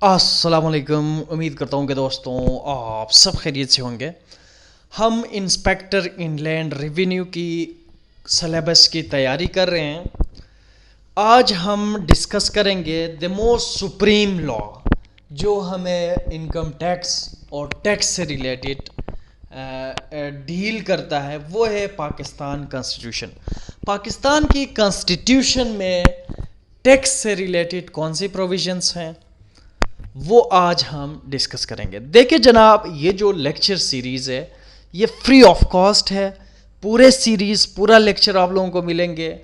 अस्सलामुअलैकुम। उम्मीद करता हूँ कि दोस्तों आप सब खैरियत से होंगे। हम इंस्पेक्टर इनलैंड रेवेन्यू की सिलेबस की तैयारी कर रहे हैं। आज हम डिस्कस करेंगे द मोस्ट सुप्रीम लॉ जो हमें इनकम टैक्स और टैक्स से रिलेटेड डील करता है, वो है पाकिस्तान कॉन्स्टिट्यूशन। पाकिस्तान की कॉन्स्टिट्यूशन में टैक्स से रिलेटेड कौन सी प्रोविजंस हैं वो आज हम डिस्कस करेंगे। देखिए जनाब, ये जो लेक्चर सीरीज़ है ये फ्री ऑफ कॉस्ट है। पूरे सीरीज़ पूरा लेक्चर आप लोगों को मिलेंगे।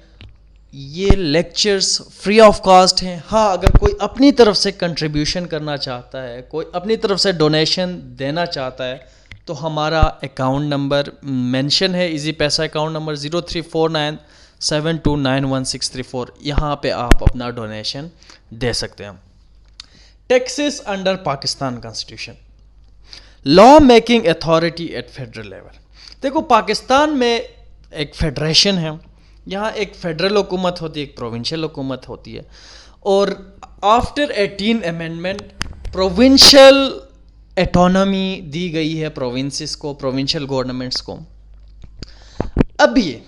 ये लेक्चर्स फ्री ऑफ कॉस्ट हैं। हाँ, अगर कोई अपनी तरफ से कंट्रीब्यूशन करना चाहता है, कोई अपनी तरफ से डोनेशन देना चाहता है, तो हमारा अकाउंट नंबर मेंशन है, इजी पैसा अकाउंट नंबर 0349729164। यहाँ पे आप अपना डोनेशन दे सकते हैं। Taxes under Pakistan constitution, law making authority at federal level. देखो, पाकिस्तान में एक फेडरेशन है, यहाँ एक फेडरल हुकूमत होती है, एक प्रोविंशियल हुकूमत होती है। और आफ्टर 18 अमेंडमेंट प्रोविंशियल एटोनॉमी दी गई है प्रोविंसेस को, प्रोविंशियल गवर्नमेंट्स को। अब ये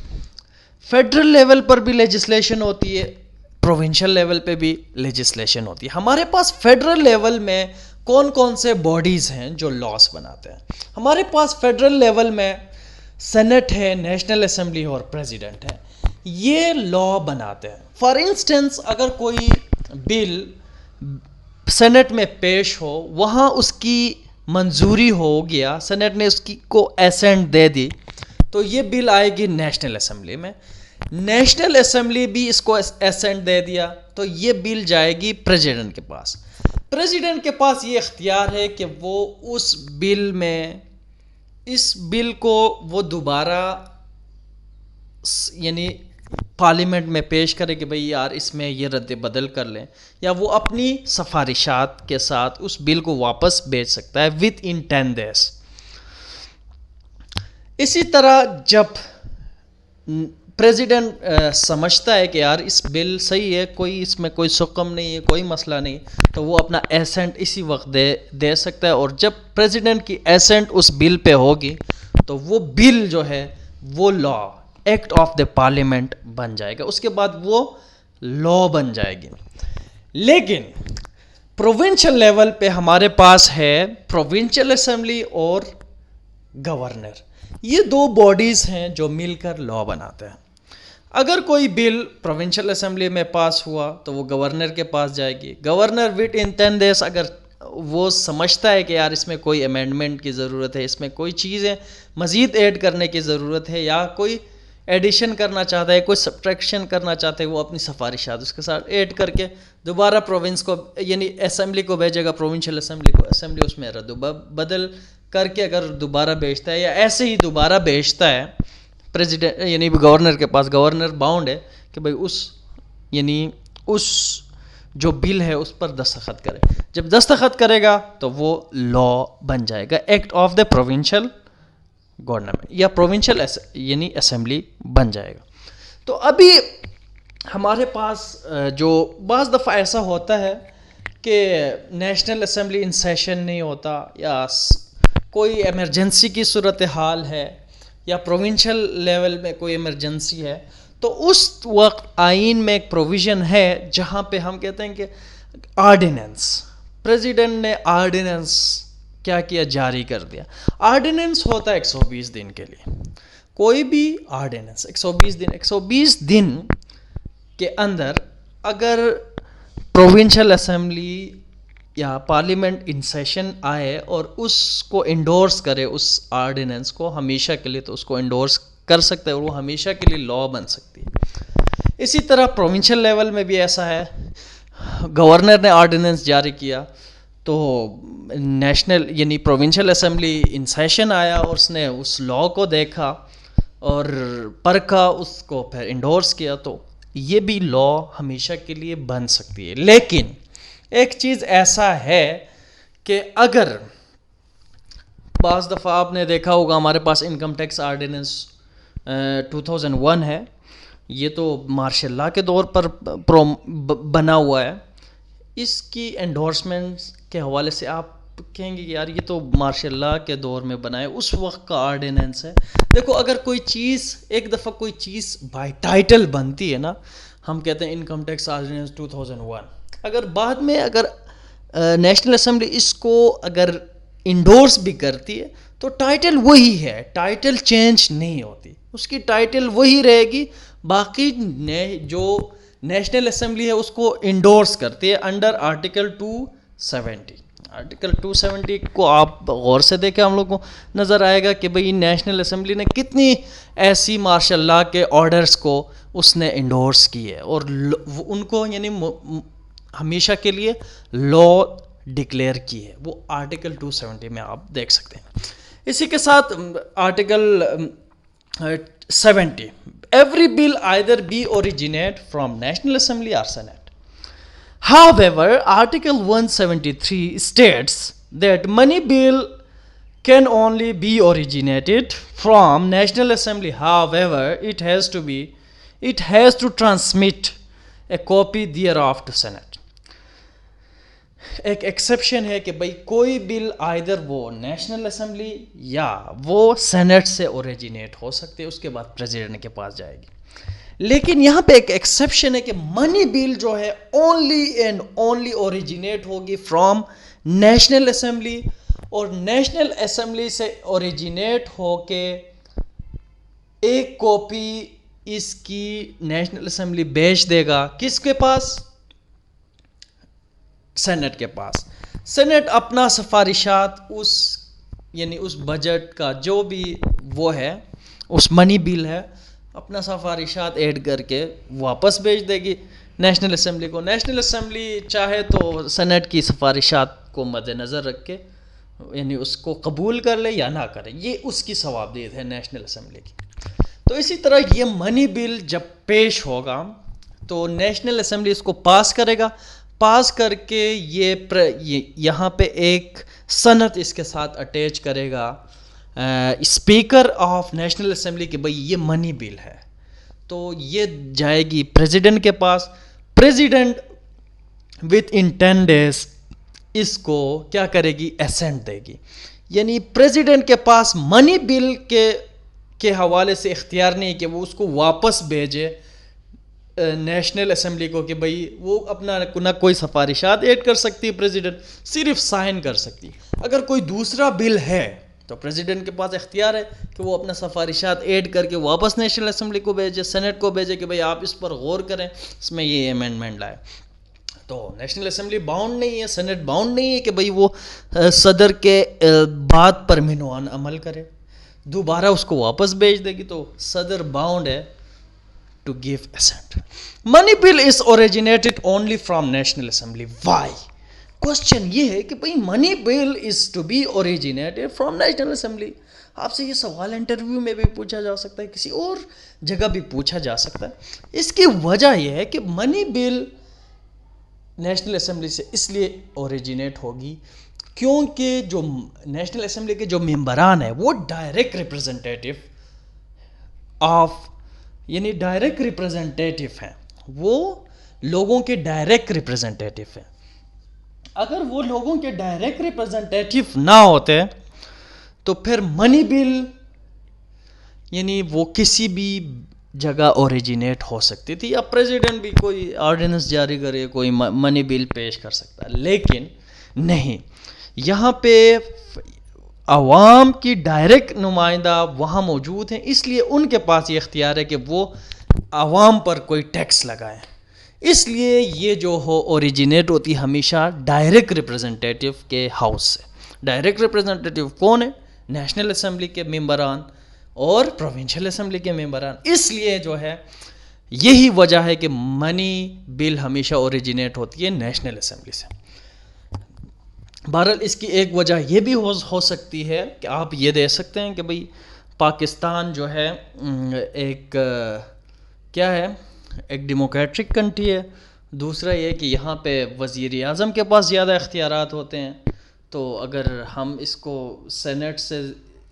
फेडरल लेवल पर भी लेजिस्लेशन होती है, प्रोविंशियल लेवल पे भी लेजिस्लेशन होती है। हमारे पास फेडरल लेवल में कौन कौन से बॉडीज़ हैं जो लॉस बनाते हैं? हमारे पास फेडरल लेवल में सेनेट है, नेशनल असेंबली और प्रेसिडेंट है। ये लॉ बनाते हैं। फॉर इंस्टेंस, अगर कोई बिल सेनेट में पेश हो, वहाँ उसकी मंजूरी हो गया, सेनेट ने उसकी को एसेंट दे दी, तो ये बिल आएगी नेशनल असेंबली में। नेशनल असेंबली भी इसको एसेंट दे दिया तो ये बिल जाएगी प्रेसिडेंट के पास। प्रेसिडेंट के पास ये इख्तियार है कि वो उस बिल में, इस बिल को वो दोबारा यानी पार्लियामेंट में पेश करे कि भाई यार इसमें ये रद्द बदल कर लें, या वो अपनी सिफारिशात के साथ उस बिल को वापस भेज सकता है विद इन 10 डेज। इसी तरह जब प्रेसिडेंट समझता है कि यार इस बिल सही है, कोई इसमें कोई सुकम नहीं है, कोई मसला नहीं, तो वो अपना एसेंट इसी वक्त दे सकता है। और जब प्रेसिडेंट की एसेंट उस बिल पे होगी तो वो बिल जो है वो law, act of the parliament बन जाएगा। उसके बाद वो लॉ बन जाएगी। लेकिन प्रोविंशियल लेवल पे हमारे पास है प्रोविंशियल असेंबली और गवर्नर। ये दो बॉडीज़ हैं जो मिलकर लॉ बनाते हैं। अगर कोई बिल प्रोविंशियल असेंबली में पास हुआ तो वो गवर्नर के पास जाएगी। गवर्नर विद इन 10 डेज अगर वो समझता है कि यार इसमें कोई अमेंडमेंट की ज़रूरत है, इसमें कोई चीज़ें मज़ीद ऐड करने की ज़रूरत है, या कोई एडिशन करना चाहता है, कोई सब्ट्रैक्शन करना चाहता है, वो अपनी सिफारिशात उसके साथ ऐड करके दोबारा प्रोविंस को यानी असेंबली को भेजेगा, प्रोविंशियल असेंबली को। असेंबली उसमें रद्द बदल करके अगर दोबारा भेजता है या ऐसे ही दोबारा भेजता है प्रेसिडेंट यानी गवर्नर के पास, गवर्नर बाउंड है कि भाई उस यानी उस जो बिल है उस पर दस्तखत करे। जब दस्तखत करेगा तो वो लॉ बन जाएगा, act of the provincial government या प्रोविंशियल यानी असेंबली बन जाएगा। तो अभी हमारे पास जो बाज़ दफ़ा ऐसा होता है कि नेशनल असेंबली इन सेशन नहीं होता, या कोई इमरजेंसी की सूरत हाल है, या प्रोविंशियल लेवल में कोई इमरजेंसी है, तो उस वक्त आइन में एक प्रोविज़न है जहाँ पे हम कहते हैं कि आर्डिनेंस, प्रेसिडेंट ने आर्डिनेंस क्या किया, जारी कर दिया। आर्डिनेंस होता है 120 दिन के लिए। कोई भी आर्डिनेंस 120 दिन के अंदर अगर प्रोविंशियल असेंबली या पार्लियामेंट इन सेशन आए और उसको इंडोर्स करे, उस आर्डिनेंस को हमेशा के लिए, तो उसको इंडोर्स कर सकता है और वो हमेशा के लिए लॉ बन सकती है। इसी तरह प्रोविंशियल लेवल में भी ऐसा है। गवर्नर ने आर्डिनेंस जारी किया तो नेशनल यानी प्रोविंशियल असेंबली इन सेशन आया और उसने उस लॉ को देखा और परखा, उसको फिर इंडोर्स किया, तो ये भी लॉ हमेशा के लिए बन सकती है। लेकिन एक चीज़ ऐसा है कि अगर बाज़ दफ़ा आपने देखा होगा हमारे पास इनकम टैक्स आर्डिनेंस 2001 है, ये तो मार्शल लॉ के दौर पर बना हुआ है। इसकी एंडोर्समेंट्स के हवाले से आप कहेंगे कि यार ये तो मार्शल लॉ के दौर में बनाए, उस वक्त का आर्डिनेंस है। देखो, अगर कोई चीज़ एक दफ़ा कोई चीज़ बाय टाइटल बनती है ना, हम कहते हैं इनकम टैक्स आर्डिनेंस 2001, अगर बाद में अगर नेशनल असेंबली इसको अगर इंडोर्स भी करती है तो टाइटल वही है, टाइटल चेंज नहीं होती, उसकी टाइटल वही रहेगी। बाकी जो नेशनल असेंबली है उसको इंडोर्स करती है अंडर आर्टिकल 270। आर्टिकल 270 को आप गौर से देखें, हम लोग को नज़र आएगा कि भाई नेशनल असेंबली ने कितनी ऐसी मार्शल लॉ के ऑर्डर्स को उसने इंडोर्स की है और उनको यानी हमेशा के लिए लॉ डिक्लेयर की है, वो आर्टिकल 270 में आप देख सकते हैं। इसी के साथ article 70, every bill either be originate from National Assembly or Senate. However, Article 173 states that money bill can only be originated from National Assembly. However, it has to transmit a copy thereof to Senate. एक exception है कि भाई कोई bill either वो national assembly या वो senate से originate हो सकते हैं, उसके बाद प्रेसिडेंट के पास जाएगी। लेकिन यहाँ पे एक एक्सेप्शन है कि मनी बिल जो है ओनली एंड ओनली ओरिजिनेट होगी फ्रॉम नेशनल असेंबली, और नेशनल असेंबली से ओरिजिनेट होके एक कॉपी इसकी नेशनल असेंबली भेज देगा किसके पास? सेनेट के पास। सेनेट अपना सिफारिशात उस यानी उस बजट का जो भी वो है, उस मनी बिल है, अपना सिफारिशात ऐड करके वापस भेज देगी नेशनल असेंबली को। नेशनल असेंबली चाहे तो सेनेट की सिफारिशात को मद्देनज़र रख के यानी उसको कबूल कर ले या ना करे, ये उसकी सवाबदीद है नेशनल असेंबली की। तो इसी तरह ये मनी बिल जब पेश होगा तो नेशनल असेंबली इसको पास करेगा, पास करके ये यहाँ पे एक सनद इसके साथ अटैच करेगा स्पीकर ऑफ नेशनल असेंबली कि भाई ये मनी बिल है, तो ये जाएगी प्रेसिडेंट के पास। प्रेसिडेंट विद इन 10 days इसको क्या करेगी? एसेंट देगी। यानी प्रेसिडेंट के पास मनी बिल के हवाले से इख्तियार नहीं कि वो उसको वापस भेजे नेशनल असेंबली को कि भाई वो अपना ना कोई सिफारिशात ऐड कर सकती है, प्रेसिडेंट सिर्फ साइन कर सकती है। अगर कोई दूसरा बिल है तो प्रेसिडेंट के पास इख्तियार है कि वो अपना सिफारिशात ऐड करके वापस नेशनल असेंबली को भेजे, सेनेट को भेजे कि भाई आप इस पर गौर करें, इसमें ये अमेंडमेंट लाए। तो नेशनल असेंबली बाउंड नहीं है, सेनेट बाउंड नहीं है कि भाई वो सदर के बात पर मिनवान अमल करे, दोबारा उसको वापस भेज देगी, तो सदर बाउंड है to give assent. Money bill is originated only from National Assembly. Why? Question ये है कि भाई money bill is to be originated from National Assembly. आपसे ये सवाल इंटरव्यू में भी पूछा जा सकता है, किसी और जगह भी पूछा जा सकता है। इसकी वजह यह है कि मनी बिल नेशनल असेंबली से इसलिए ओरिजिनेट होगी क्योंकि जो नेशनल असेंबली के जो मेंबरान हैं वो डायरेक्ट रिप्रेजेंटेटिव ऑफ यानी डायरेक्ट रिप्रेजेंटेटिव हैं, वो लोगों के डायरेक्ट रिप्रेजेंटेटिव हैं। अगर वो लोगों के डायरेक्ट रिप्रेजेंटेटिव ना होते तो फिर मनी बिल यानी वो किसी भी जगह ओरिजिनेट हो सकती थी, या प्रेसिडेंट भी कोई ऑर्डिनेंस जारी करे, कोई मनी बिल पेश कर सकता है। लेकिन नहीं, यहाँ पे अवाम की डायरेक्ट नुमाइंदा वहाँ मौजूद हैं, इसलिए उनके पास ये इख्तियार है कि वो अवाम पर कोई टैक्स लगाएं। इसलिए ये जो हो ओरिजिनेट होती हमेशा डायरेक्ट रिप्रेजेंटेटिव के हाउस से। डायरेक्ट रिप्रेजेंटेटिव कौन है? नेशनल असेंबली के मेंबरान और प्रोविंशियल असेंबली के मेंबरान। इसलिए जो है यही वजह है कि मनी बिल हमेशा ओरिजिनेट होती है नेशनल असेंबली से। बहरहाल इसकी एक वजह यह भी हो सकती है कि आप ये दे सकते हैं कि भाई पाकिस्तान जो है एक क्या है, एक डेमोक्रेटिक कंट्री है। दूसरा ये कि यहाँ पे वज़ीर आज़म के पास ज़्यादा इख्तियारात होते हैं, तो अगर हम इसको सेनेट से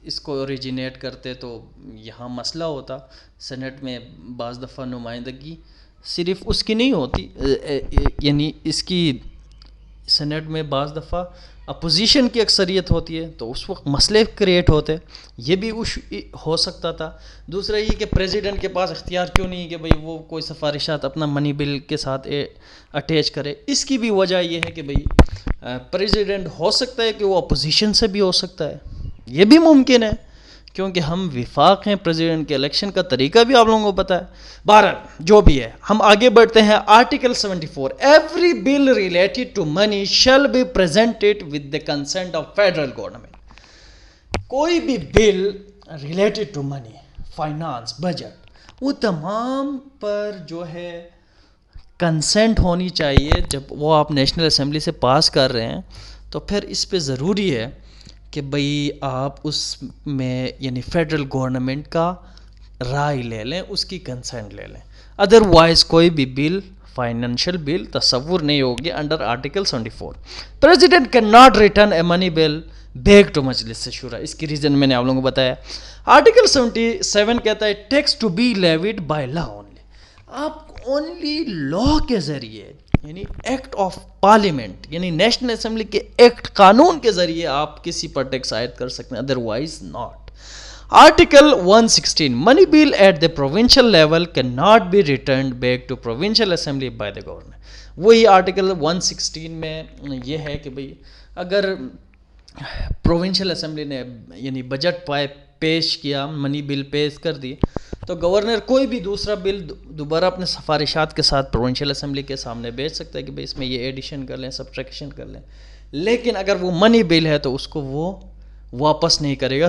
इसको ओरिजिनेट करते तो यहाँ मसला होता। सेनेट में बाज़ दफ़ा नुमाइंदगी सिर्फ उसकी नहीं होती, यानी इसकी सेनेट में बाज़ दफ़ा अपोजिशन की अक्सरियत होती है तो उस वक्त मसले क्रिएट होते, ये भी हो सकता था। दूसरा ये कि प्रेसिडेंट के पास इख्तियार क्यों नहीं है कि भाई वो कोई सिफारिशात अपना मनी बिल के साथ अटैच करे। इसकी भी वजह ये है कि भाई प्रेसिडेंट हो सकता है कि वो अपोजिशन से भी हो सकता है, ये भी मुमकिन है, क्योंकि हम विफाक हैं। प्रेसिडेंट के इलेक्शन का तरीका भी आप लोगों को पता है। बहरहाल जो भी है, हम आगे बढ़ते हैं। Article 74, every bill related to money shall be presented with the consent of federal government. कोई भी bill related to money, finance, budget, वो तमाम पर जो है कंसेंट होनी चाहिए। जब वो आप नेशनल असेंबली से पास कर रहे हैं तो फिर इस पे ज़रूरी है कि भाई आप उसमें यानी फेडरल गवर्नमेंट का राय ले लें, उसकी कंसेंट ले लें। अदरवाइज़ कोई भी बिल, फाइनेंशियल बिल तस्वुर नहीं होगी under article 74। President can not return a money bill back to Majlis से शुरा। इसकी रीज़न मैंने आप लोगों को बताया। आर्टिकल 77 कहता है tax to be levied by law only. आप ओनली लॉ के ज़रिए यानी एक्ट ऑफ पार्लियामेंट यानी नेशनल असेंबली के एक्ट, कानून के ज़रिए आप किसी पर टैक्स आयद कर सकते हैं, otherwise not. Article 116, money bill at the provincial level can not be return back to provincial assembly by the government. वही आर्टिकल 116 में ये है कि भाई अगर प्रोविंशियल असेंबली ने यानी बजट पेश किया, मनी बिल पेश कर दी, तो गवर्नर कोई भी दूसरा बिल दोबारा अपने सिफारिशात के साथ प्रोविंशियल असेंबली के सामने भेज सकता है कि भाई इसमें ये एडिशन कर लें, सब्ट्रैक्शन कर लें। लेकिन अगर वो मनी बिल है तो उसको वो वापस नहीं करेगा।